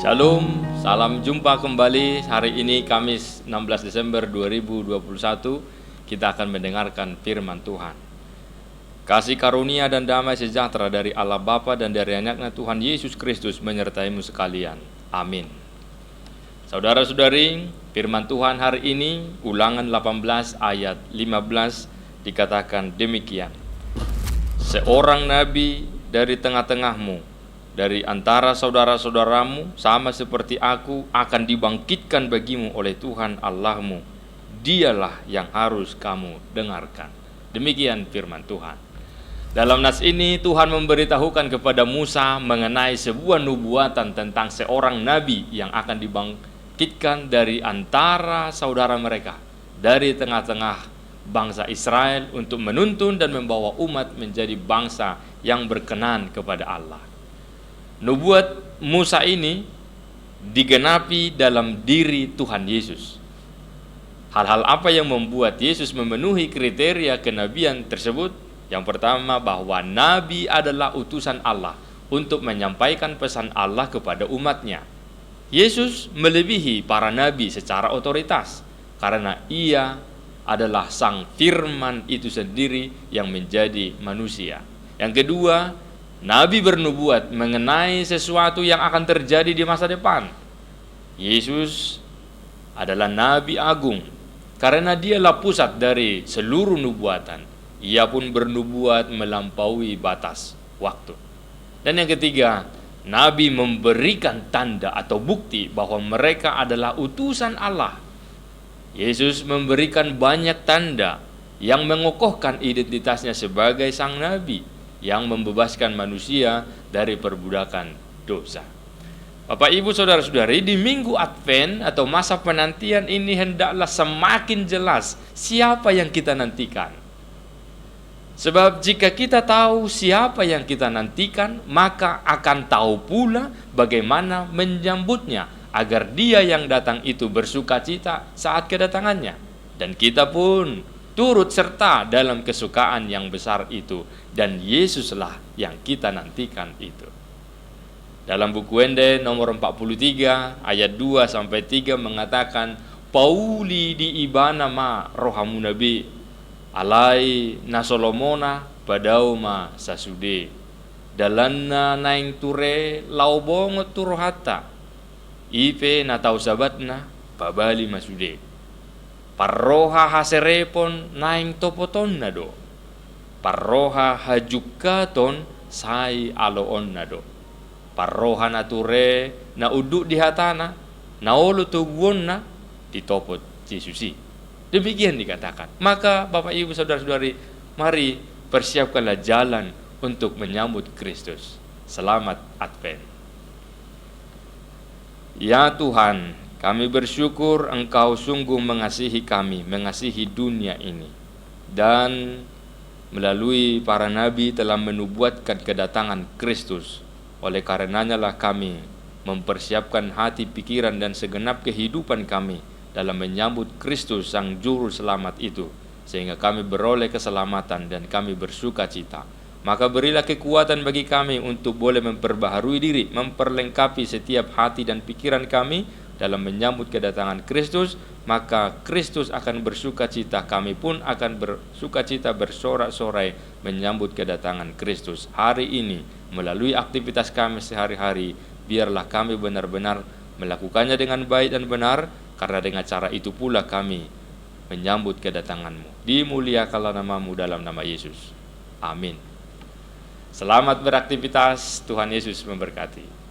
Shalom, salam jumpa kembali. Hari ini Kamis 16 Desember 2021 kita akan mendengarkan firman Tuhan. Kasih karunia dan damai sejahtera dari Allah Bapa dan dari anaknya Tuhan Yesus Kristus menyertaimu sekalian. Amin. Saudara-saudari, firman Tuhan hari ini Ulangan 18 ayat 15 dikatakan demikian. Seorang nabi dari tengah-tengahmu, dari antara saudara-saudaramu, sama seperti aku, akan dibangkitkan bagimu oleh Tuhan Allahmu. Dialah yang harus kamu dengarkan. Demikian firman Tuhan. Dalam nas ini Tuhan memberitahukan kepada Musa mengenai sebuah nubuatan tentang seorang nabi yang akan dibangkitkan dari antara saudara mereka, dari tengah-tengah bangsa Israel, untuk menuntun dan membawa umat menjadi bangsa yang berkenan kepada Allah. Nubuat Musa ini digenapi dalam diri Tuhan Yesus. Hal-hal apa yang membuat Yesus memenuhi kriteria kenabian tersebut? Yang pertama, bahwa nabi adalah utusan Allah untuk menyampaikan pesan Allah kepada umatnya. Yesus melebihi para nabi secara otoritas karena ia adalah sang firman itu sendiri yang menjadi manusia. Yang kedua, nabi bernubuat mengenai sesuatu yang akan terjadi di masa depan. Yesus adalah nabi agung karena dialah pusat dari seluruh nubuatan. Ia pun bernubuat melampaui batas waktu. Dan yang ketiga, nabi memberikan tanda atau bukti bahwa mereka adalah utusan Allah. Yesus memberikan banyak tanda yang mengokohkan identitasnya sebagai sang nabi yang membebaskan manusia dari perbudakan dosa. Bapak, Ibu, saudara-saudari, di minggu Advent atau masa penantian ini hendaklah semakin jelas siapa yang kita nantikan. Sebab jika kita tahu siapa yang kita nantikan, maka akan tahu pula bagaimana menyambutnya, agar dia yang datang itu bersukacita saat kedatangannya. Dan kita pun turut serta dalam kesukaan yang besar itu, dan Yesuslah yang kita nantikan itu. Dalam buku Wende nomor 43 ayat 2-3 mengatakan, Pauli di ibana ma rohamu nabi alai na Solomona padauma sasude dalanna naing ture laubongo turohata ipe na tau sabatna pabali masude parroha haserepon naing topoton nado parroha hajukaton sai aloon nado parroha nature na uduk di hatana na olu tuguonna ditopot Yesusi. Demikian dikatakan. Maka Bapak, Ibu, saudara-saudari, mari persiapkanlah jalan untuk menyambut Kristus. Selamat Advent. Ya Tuhan, kami bersyukur Engkau sungguh mengasihi kami, mengasihi dunia ini. Dan melalui para nabi telah menubuatkan kedatangan Kristus. Oleh karenanya lah kami mempersiapkan hati, pikiran, dan segenap kehidupan kami dalam menyambut Kristus sang juru selamat itu, sehingga kami beroleh keselamatan dan kami bersuka cita. Maka berilah kekuatan bagi kami untuk boleh memperbaharui diri, memperlengkapi setiap hati dan pikiran kami dalam menyambut kedatangan Kristus. Maka Kristus akan bersuka cita, kami pun akan bersuka cita bersorak-sorai menyambut kedatangan Kristus. Hari ini melalui aktivitas kami sehari-hari, biarlah kami benar-benar melakukannya dengan baik dan benar, karena dengan cara itu pula kami menyambut kedatangan-Mu. Dimuliakanlah nama-Mu dalam nama Yesus. Amin. Selamat beraktivitas. Tuhan Yesus memberkati.